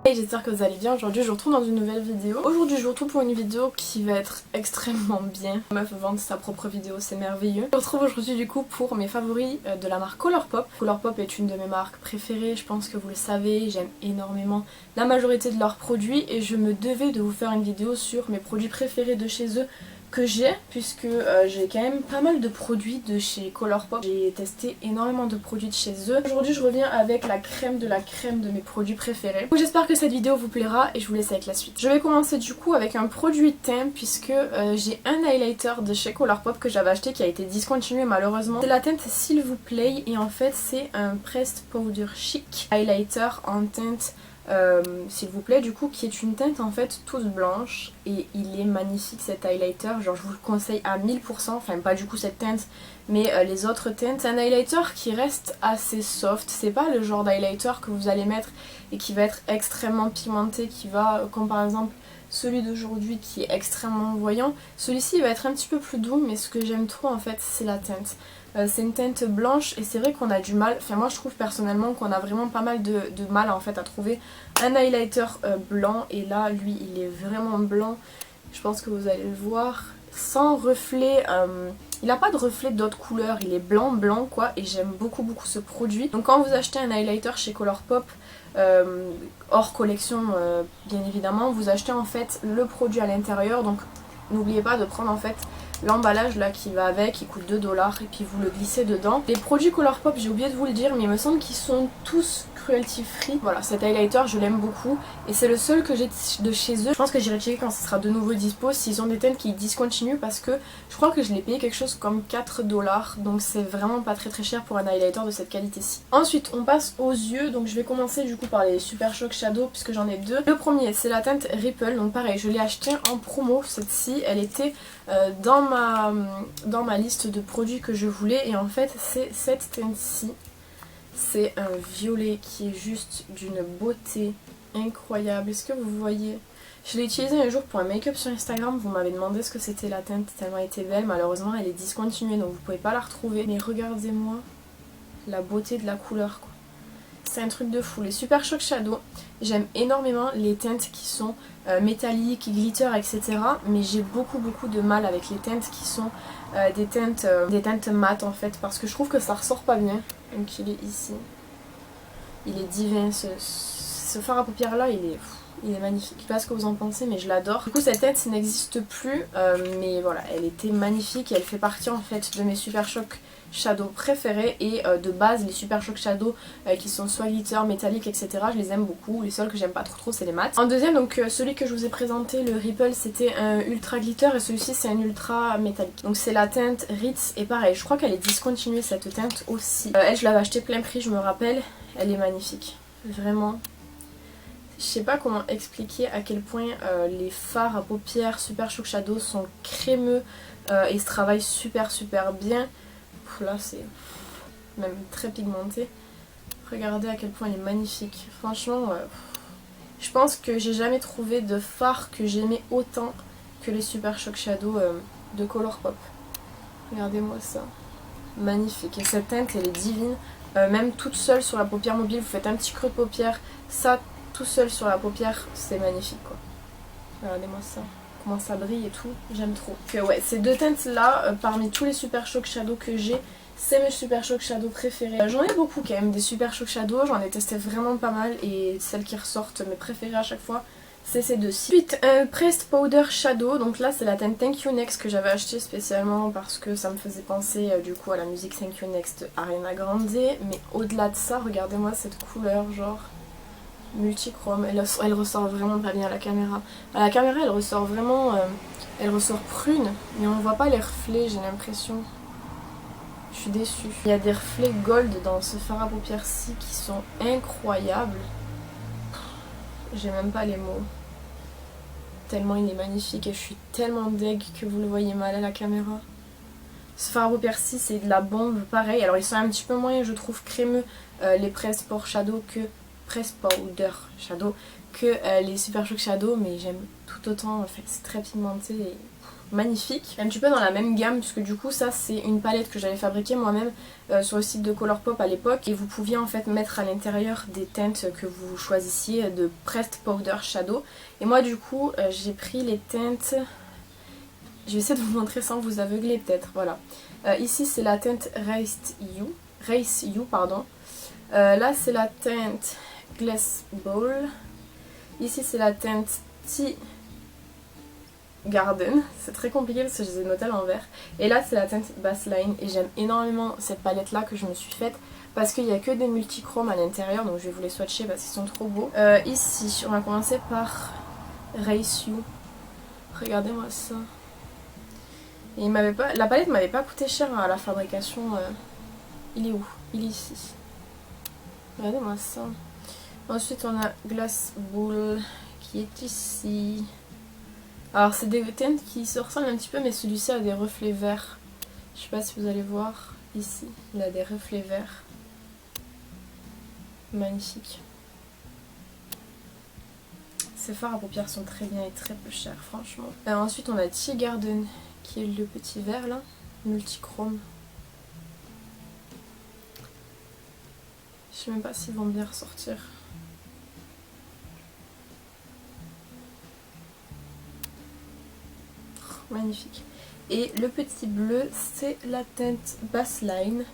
Et j'espère que vous allez bien. Aujourd'hui je vous retrouve dans une nouvelle vidéo. Aujourd'hui je vous retrouve pour une vidéo qui va être extrêmement bien. Meuf vendre sa propre vidéo, c'est merveilleux. Je vous retrouve aujourd'hui du coup pour mes favoris de la marque Colourpop. Colourpop est une de mes marques préférées, je pense que vous le savez. J'aime énormément la majorité de leurs produits et je me devais de vous faire une vidéo sur mes produits préférés de chez eux que j'ai, puisque j'ai quand même pas mal de produits de chez Colourpop. J'ai testé énormément de produits de chez eux. Aujourd'hui je reviens avec la crème de mes produits préférés. J'espère que cette vidéo vous plaira et je vous laisse avec la suite. Je vais commencer du coup avec un produit teint, puisque j'ai un highlighter de chez Colourpop que j'avais acheté qui a été discontinué malheureusement. C'est la teinte S'il vous plaît et en fait c'est un Pressed Powder Chic highlighter en teinte S'il vous plaît, du coup, qui est une teinte en fait toute blanche et il est magnifique cet highlighter, genre je vous le conseille à 1000%, enfin pas du coup cette teinte mais les autres teintes. C'est un highlighter qui reste assez soft, c'est pas le genre d'highlighter que vous allez mettre et qui va être extrêmement pigmenté, qui va, comme par exemple celui d'aujourd'hui qui est extrêmement voyant, celui-ci va être un petit peu plus doux, mais ce que j'aime trop en fait c'est la teinte. C'est une teinte blanche et c'est vrai qu'on a du mal, enfin moi je trouve personnellement qu'on a vraiment pas mal de mal en fait à trouver un highlighter blanc, et là lui il est vraiment blanc, je pense que vous allez le voir, sans reflet, il n'a pas de reflet d'autres couleurs, il est blanc quoi, et j'aime beaucoup ce produit. Donc quand vous achetez un highlighter chez Colourpop, hors collection bien évidemment, vous achetez en fait le produit à l'intérieur, donc n'oubliez pas de prendre en fait l'emballage là qui va avec, qui coûte 2$ et puis vous le glissez dedans. Les produits Colourpop, j'ai oublié de vous le dire, mais il me semble qu'ils sont tous cruelty free. Voilà, cet highlighter je l'aime beaucoup et c'est le seul que j'ai de chez eux. Je pense que j'irai checker quand ce sera de nouveau dispo s'ils ont des teintes qui discontinuent, parce que je crois que je l'ai payé quelque chose comme 4$, donc c'est vraiment pas très cher pour un highlighter de cette qualité-ci. Ensuite on passe aux yeux, donc je vais commencer du coup par les Super Shock Shadow puisque j'en ai deux. Le premier c'est la teinte Ripple, donc pareil je l'ai acheté en promo, cette-ci elle était dans ma liste de produits que je voulais, et en fait c'est cette teinte-ci. C'est un violet qui est juste d'une beauté incroyable. Est-ce que vous voyez? Je l'ai utilisé un jour pour un make-up sur Instagram. Vous m'avez demandé ce que c'était la teinte tellement elle était belle. Malheureusement elle est discontinuée donc vous pouvez pas la retrouver. Mais regardez-moi la beauté de la couleur quoi. C'est un truc de fou. Les Super Shock Shadow, j'aime énormément les teintes qui sont métalliques, glitter, etc. Mais j'ai beaucoup de mal avec les teintes qui sont des teintes mates en fait, parce que je trouve que ça ressort pas bien. Donc il est ici. Il est divin. Ce fard à paupières là, il est magnifique. Je sais pas ce que vous en pensez, mais je l'adore. Du coup cette teinte n'existe plus, mais voilà, elle était magnifique et elle fait partie en fait de mes Super Shock Shadow préférés, et de base les Super Shock Shadow qui sont soit glitter, métallique, etc. je les aime beaucoup. Les seuls que j'aime pas trop c'est les mattes. En deuxième, donc celui que je vous ai présenté, le Ripple, c'était un ultra glitter et celui-ci c'est un ultra métallique. Donc c'est la teinte Ritz, et pareil je crois qu'elle est discontinuée cette teinte aussi. Elle je l'avais acheté plein prix je me rappelle, elle est magnifique, vraiment. Je sais pas comment expliquer à quel point les fards à paupières Super Shock Shadow sont crémeux et se travaillent super bien. Là c'est même très pigmenté. Regardez à quel point elle est magnifique. Franchement, je pense que j'ai jamais trouvé de fard que j'aimais autant que les Super Shock Shadow de Colourpop. Regardez-moi ça. Magnifique. Et cette teinte elle est divine. Même toute seule sur la paupière mobile, vous faites un petit creux de paupière, ça tout seul sur la paupière, c'est magnifique quoi. Regardez-moi ça. Comment ça brille et tout, j'aime trop. Donc, ouais, ces deux teintes là, parmi tous les Super Shock Shadow que j'ai, c'est mes Super Shock Shadow préférés. J'en ai beaucoup quand même des Super Shock Shadow, j'en ai testé vraiment pas mal, et celles qui ressortent, mes préférées à chaque fois, c'est ces deux-ci. Ensuite, un Pressed Powder Shadow, donc là c'est la teinte Thank You Next que j'avais acheté spécialement parce que ça me faisait penser du coup à la musique Thank You Next Ariana Grande, mais au-delà de ça, regardez-moi cette couleur genre multichrome, elle ressort vraiment pas bien à la caméra. À la caméra elle ressort vraiment, elle ressort prune, mais on voit pas les reflets, j'ai l'impression. Je suis déçue. Il y a des reflets gold dans ce fard à paupières-ci qui sont incroyables. J'ai même pas les mots. Tellement il est magnifique et je suis tellement deg que vous le voyez mal à la caméra. Ce fard à paupières-ci c'est de la bombe, pareil. Alors ils sont un petit peu moins, je trouve, crémeux les Pressed Powder Shadow que les Super Shock Shadow, mais j'aime tout autant, en fait c'est très pigmenté et magnifique. Un petit peu dans la même gamme puisque du coup ça c'est une palette que j'avais fabriquée moi-même sur le site de Colourpop à l'époque. Et vous pouviez en fait mettre à l'intérieur des teintes que vous choisissiez de Pressed Powder Shadow. Et moi du coup j'ai pris les teintes... Je vais essayer de vous montrer sans vous aveugler peut-être, voilà. Ici c'est la teinte Race You, pardon. Là c'est la teinte Glass Bowl. Ici c'est la teinte Tea Garden. C'est très compliqué parce que je les ai notées à l'envers. Et là c'est la teinte Baseline. Et j'aime énormément cette palette là que je me suis faite parce qu'il n'y a que des multichromes à l'intérieur. Donc je vais vous les swatcher parce qu'ils sont trop beaux. Ici on va commencer par Race You. Regardez-moi ça. Et il m'avait pas... La palette m'avait pas coûté cher à la fabrication. Il est où? Il est ici. Regardez-moi ça. Ensuite on a Glass Bowl qui est ici. Alors c'est des teintes qui se ressemblent un petit peu mais celui-ci a des reflets verts. Je sais pas si vous allez voir ici. Il a des reflets verts. Magnifique. Ces fards à paupières sont très bien et très peu chers franchement. Ensuite on a Tea Garden qui est le petit vert là. Multichrome. Je sais même pas s'ils vont bien ressortir. Magnifique. Et le petit bleu, c'est la teinte Baseline.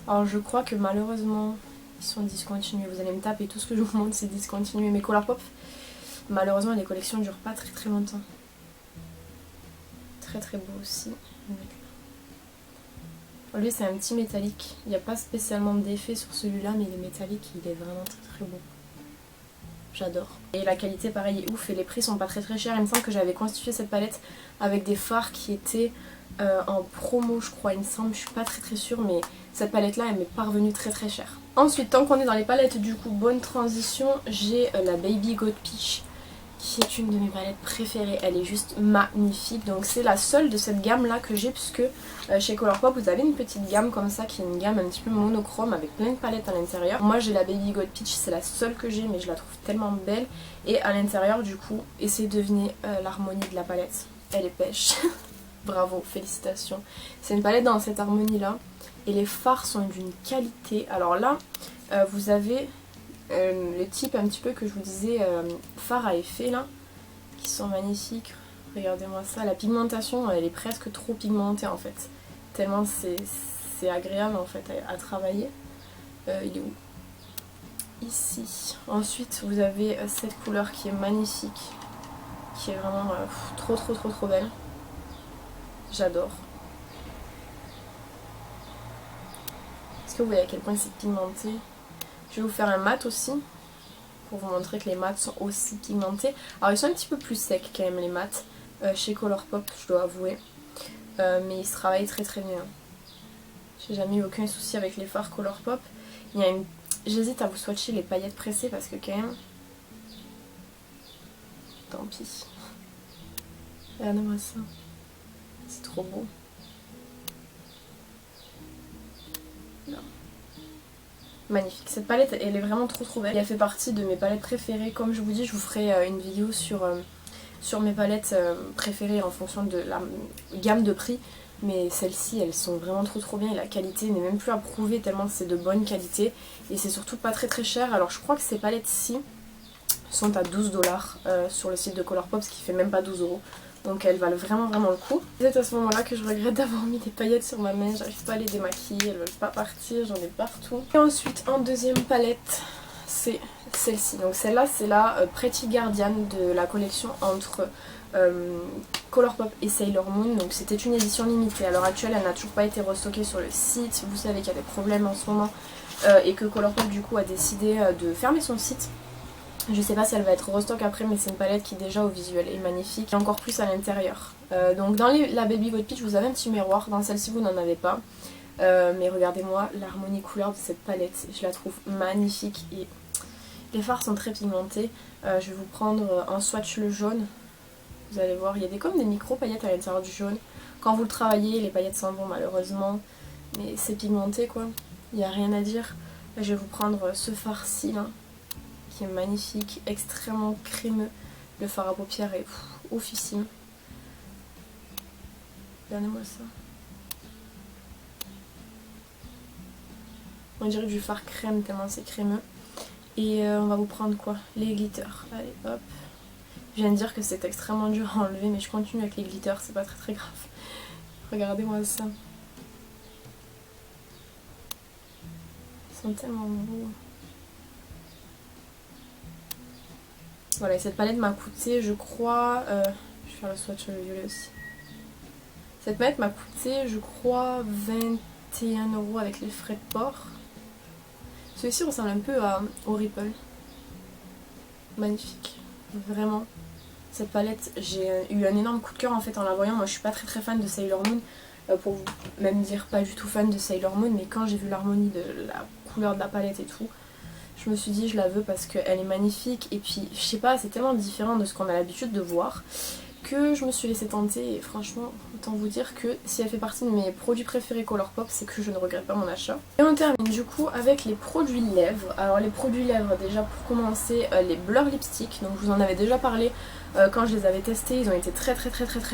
Alors je crois que malheureusement, ils sont discontinués. Vous allez me taper, tout ce que je vous montre c'est discontinué. Mais Colourpop, malheureusement les collections ne durent pas très très longtemps. Très très beau aussi. Lui c'est un petit métallique. Il n'y a pas spécialement d'effet sur celui-là, mais il est métallique, il est vraiment très très beau. J'adore. Et la qualité pareil est ouf et les prix sont pas très très chers. Il me semble que j'avais constitué cette palette avec des fards qui étaient en promo je crois, il me semble. Je suis pas très très sûre mais cette palette là elle m'est parvenue très très chère. Ensuite tant qu'on est dans les palettes du coup, bonne transition, j'ai la Baby Goat Peach qui est une de mes palettes préférées. Elle est juste magnifique. Donc c'est la seule de cette gamme là que j'ai puisque chez Colourpop vous avez une petite gamme comme ça qui est une gamme un petit peu monochrome avec plein de palettes à l'intérieur. Moi j'ai la Baby Goat Peach, c'est la seule que j'ai mais je la trouve tellement belle. Et à l'intérieur du coup, essayez de deviner l'harmonie de la palette. Elle est pêche. Bravo, félicitations. C'est une palette dans cette harmonie là et les fards sont d'une qualité. Alors là vous avez... le type un petit peu que je vous disais fard à effet là qui sont magnifiques. Regardez-moi ça, la pigmentation elle est presque trop pigmentée en fait tellement c'est agréable en fait à travailler. Il est où? Ici. Ensuite vous avez cette couleur qui est magnifique, qui est vraiment trop belle. J'adore. Est-ce que vous voyez à quel point c'est pigmenté? Je vais vous faire un mat aussi, pour vous montrer que les mats sont aussi pigmentés. Alors ils sont un petit peu plus secs quand même les mats, chez Colourpop je dois avouer. Mais ils se travaillent très très bien. J'ai jamais eu aucun souci avec les fards Colourpop. Il y a une... J'hésite à vous swatcher les paillettes pressées parce que quand même... Tant pis. Regardez-moi ça. C'est trop beau. Non. Magnifique, cette palette elle est vraiment trop belle. Elle fait partie de mes palettes préférées. Comme je vous dis, je vous ferai une vidéo sur mes palettes préférées en fonction de la gamme de prix. Mais celles-ci elles sont vraiment trop bien et la qualité n'est même plus à prouver tellement c'est de bonne qualité. Et c'est surtout pas très cher. Alors je crois que ces palettes-ci sont à 12 $ sur le site de Colourpop, ce qui fait même pas 12 €. Donc elles valent vraiment le coup. C'est à ce moment là que je regrette d'avoir mis des paillettes sur ma main. J'arrive pas à les démaquiller, elles veulent pas partir, j'en ai partout. Et ensuite en deuxième palette c'est celle-ci. Donc celle-là c'est la Pretty Guardian de la collection entre Colourpop et Sailor Moon. Donc c'était une édition limitée. À l'heure actuelle elle n'a toujours pas été restockée sur le site. Vous savez qu'il y a des problèmes en ce moment et que Colourpop du coup a décidé de fermer son site. Je sais pas si elle va être restock après, mais c'est une palette qui déjà au visuel est magnifique et encore plus à l'intérieur. Donc dans la Baby Goat Peach vous avez un petit miroir, dans celle-ci vous n'en avez pas. Mais regardez-moi l'harmonie couleur de cette palette, je la trouve magnifique et les fards sont très pigmentés. Je vais vous prendre un swatch le jaune. Vous allez voir, il y a comme des micro paillettes à l'intérieur du jaune. Quand vous le travaillez, les paillettes s'en vont malheureusement, mais c'est pigmenté quoi, il n'y a rien à dire. Je vais vous prendre ce fard-ci là, qui est magnifique, extrêmement crémeux. Le fard à paupières est oufissime. Regardez-moi ça. On dirait du fard crème tellement c'est crémeux. Et on va vous prendre quoi? Les glitters. Allez hop. Je viens de dire que c'est extrêmement dur à enlever mais je continue avec les glitters, c'est pas très grave. Regardez-moi ça. Ils sont tellement beaux. Voilà, et cette palette m'a coûté, je crois... je vais faire le swatch sur le violet aussi. Cette palette m'a coûté, je crois, 21 € avec les frais de port. Celui-ci ressemble un peu au Ripple. Magnifique. Vraiment. Cette palette, j'ai eu un énorme coup de cœur en fait en la voyant. Moi je suis pas très fan de Sailor Moon. Pour vous même dire pas du tout fan de Sailor Moon. Mais quand j'ai vu l'harmonie de la couleur de la palette et tout, je me suis dit je la veux parce qu'elle est magnifique. Et puis je sais pas, c'est tellement différent de ce qu'on a l'habitude de voir que je me suis laissée tenter. Et franchement, autant vous dire que si elle fait partie de mes produits préférés Colourpop, c'est que je ne regrette pas mon achat. Et on termine du coup avec les produits lèvres. Alors les produits lèvres, déjà pour commencer, les Blur Lipstick. Donc je vous en avais déjà parlé quand je les avais testés. Ils ont été très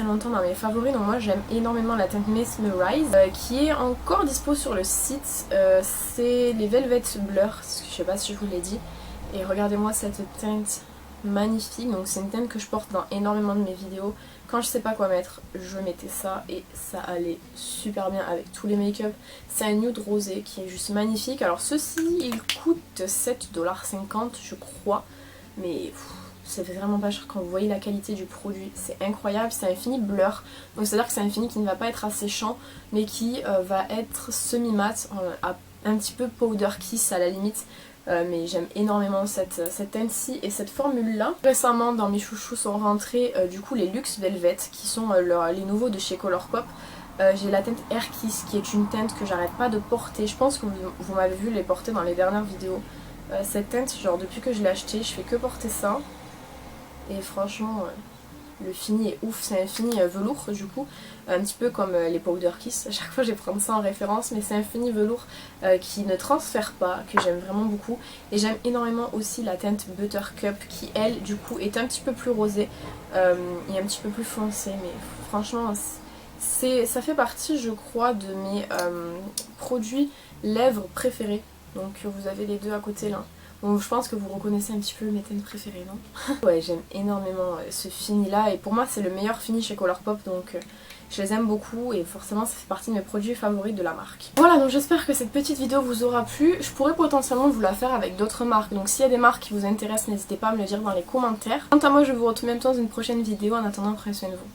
longtemps dans mes favoris. Donc moi j'aime énormément la teinte Mesmerize qui est encore dispo sur le site. C'est les Velvet Blur, je sais pas si je vous l'ai dit. Et regardez-moi cette teinte magnifique. Donc c'est une teinte que je porte dans énormément de mes vidéos. Quand je sais pas quoi mettre, je mettais ça et ça allait super bien avec tous les make-up. C'est un nude rosé qui est juste magnifique. Alors ceci, il coûte 7,50 $ je crois. Mais c'est vraiment pas cher quand vous voyez la qualité du produit. C'est incroyable. C'est un fini blur. Donc c'est à dire que c'est un fini qui ne va pas être asséchant mais qui va être semi-mat, un petit peu powder kiss à la limite. Mais j'aime énormément cette teinte-ci et cette formule-là. Récemment, dans mes chouchous sont rentrés du coup les Luxe Velvet qui sont les nouveaux de chez Colourpop. J'ai la teinte Air Kiss qui est une teinte que j'arrête pas de porter. Je pense que vous m'avez vu les porter dans les dernières vidéos. Cette teinte, genre depuis que je l'ai achetée, je fais que porter ça. Et franchement, le fini est ouf. C'est un fini velours du coup, un petit peu comme les Powder Kiss. À chaque fois je vais prendre ça en référence, mais c'est un fini velours qui ne transfère pas, que j'aime vraiment beaucoup. Et j'aime énormément aussi la teinte Buttercup qui elle du coup est un petit peu plus rosée et un petit peu plus foncée. Mais franchement ça fait partie je crois de mes produits lèvres préférés. Donc vous avez les deux à côté là. Donc je pense que vous reconnaissez un petit peu mes teintes préférées, non? Ouais, j'aime énormément ce fini là et pour moi c'est le meilleur fini chez Colourpop, donc je les aime beaucoup et forcément ça fait partie de mes produits favoris de la marque. Voilà, donc j'espère que cette petite vidéo vous aura plu. Je pourrais potentiellement vous la faire avec d'autres marques, donc s'il y a des marques qui vous intéressent, n'hésitez pas à me le dire dans les commentaires. Quant à moi, je vous retrouve même dans une prochaine vidéo. En attendant, prenez soin de vous.